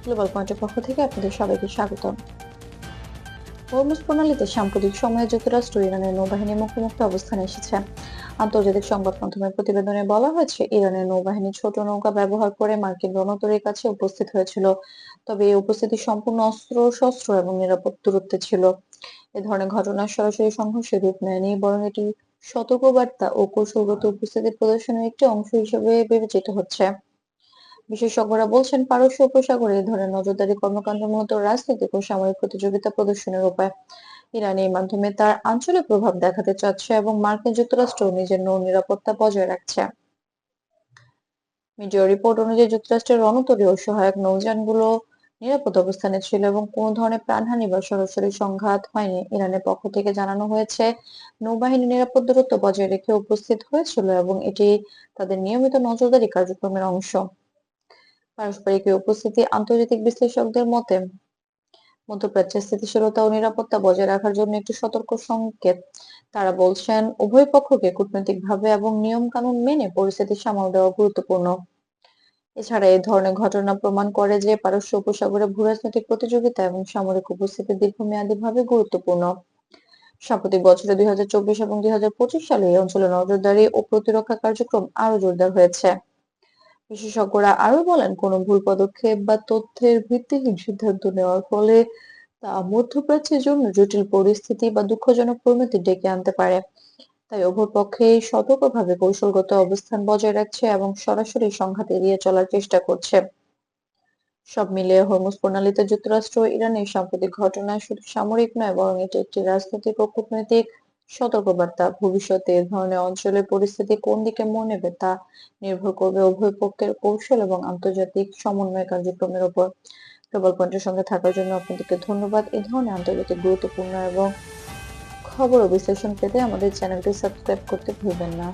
Global পয়েন্টের পক্ষ থেকে আপনাদের সবাইকে স্বাগতম। হরমুজ প্রণালীতে সাম্প্রতিক সময়ে যুক্তরাষ্ট্র ইরানের নৌবাহিনী মুখোমুখি অবস্থানে এসেছে। আন্তর্জাতিক সংবাদ মাধ্যমের প্রতিবেদনে বলা হয়েছে, ইরানের নৌবাহিনী ছোট নৌকা ব্যবহার করে মার্কিন রণতরীর কাছে উপস্থিত হয়েছিল। তবে এই উপস্থিতি সম্পূর্ণ অস্ত্র শস্ত্র এবং নিরাপদ দূরত্বে ছিল। এ ধরনের ঘটনা সরাসরি সংঘর্ষের রূপ নেয়নি, বরং এটি সতর্কবার্তা ও কৌশলগত উপস্থিতি প্রদর্শনের একটি অংশ হিসেবে বিবেচিত হচ্ছে। বিশেষজ্ঞরা বলছেন, পারস্য উপসাগরে এই ধরনের নজরদারি কর্মকাণ্ড মূলত রাজনৈতিক ও সামরিক প্রতিযোগিতা প্রদর্শনের উপায়। ইরান এই মাধ্যমে তার আঞ্চলিক প্রভাব দেখাতে চাচ্ছে এবং মার্কিন যুক্তরাষ্ট্র নিজের নৌ নিরাপত্তা বজায় রাখছে। মিডিয়া রিপোর্ট অনুযায়ী যুক্তরাষ্ট্রের রণতরী ও সহায়ক নৌযানগুলো নিরাপদ অবস্থানে ছিল এবং কোনো ধরনের প্রাণহানি বা সরাসরি সংঘাত হয়নি। ইরানের পক্ষ থেকে জানানো হয়েছে, নৌবাহিনী নিরাপদ দূরত্ব বজায় রেখে উপস্থিত হয়েছিল এবং এটি তাদের নিয়মিত নজরদারি কার্যক্রমের অংশ। পারস্পরিক এই উপস্থিতি আন্তর্জাতিক বিশ্লেষকদের মতে মধ্যপ্রাচ্যে স্থিতিশীলতা ও নিরাপত্তা বজায় রাখার জন্য একটি সতর্ক সংকেত। তারা বলছেন, উভয় পক্ষকে কূটনৈতিকভাবে এবং নিয়ম কানুন মেনে পরিস্থিতি সামাল দেওয়া গুরুত্বপূর্ণ। এছাড়া এই ধরনের ঘটনা প্রমাণ করে যে পারস্য উপসাগরে ভূরাজনৈতিক প্রতিযোগিতা এবং সামরিক উপস্থিতি দীর্ঘমেয়াদীভাবে গুরুত্বপূর্ণ। সাম্প্রতিক বছরে 2024 এবং 2025 সালে এই অঞ্চলে নজরদারি ও প্রতিরক্ষা কার্যক্রম আরো জোরদার হয়েছে। বিশেষজ্ঞরা আরো বলেন, কোনো ভুল পদক্ষেপ বা তথ্যের ভিত্তিহীন সিদ্ধান্ত নেওয়ার ফলে তা মধ্যপ্রাচ্যের জন্য জটিল পরিস্থিতি বা দুঃখজনক পরিণতি ডেকে আনতে পারে। তাই উভয় পক্ষেই সতর্কভাবে কৌশলগত অবস্থান বজায় রাখছে এবং সরাসরি সংঘাত এড়িয়ে চলার চেষ্টা করছে। সব মিলিয়ে হরমুজ প্রণালীতে যুক্তরাষ্ট্র ও ইরানের সাম্প্রতিক ঘটনা শুধু সামরিক নয়, বরং এটি একটি রাজনৈতিক ও কূটনৈতিক সতর্কবার্তা। ভবিষ্যতে এ ধরনের অঞ্চলের পরিস্থিতি কোন দিকে মোড় নেবে তা নির্ভর করবে উভয় পক্ষের কৌশল এবং আন্তর্জাতিক সমন্বয় কার্যক্রমের উপর। গ্লোবাল পয়েন্টের সঙ্গে থাকার জন্য আপনাদেরকে ধন্যবাদ। এই ধরনের আন্তর্জাতিক গুরুত্বপূর্ণ এবং খবর ও বিশ্লেষণ পেতে আমাদের চ্যানেলটি সাবস্ক্রাইব করতে ভুলবেন না।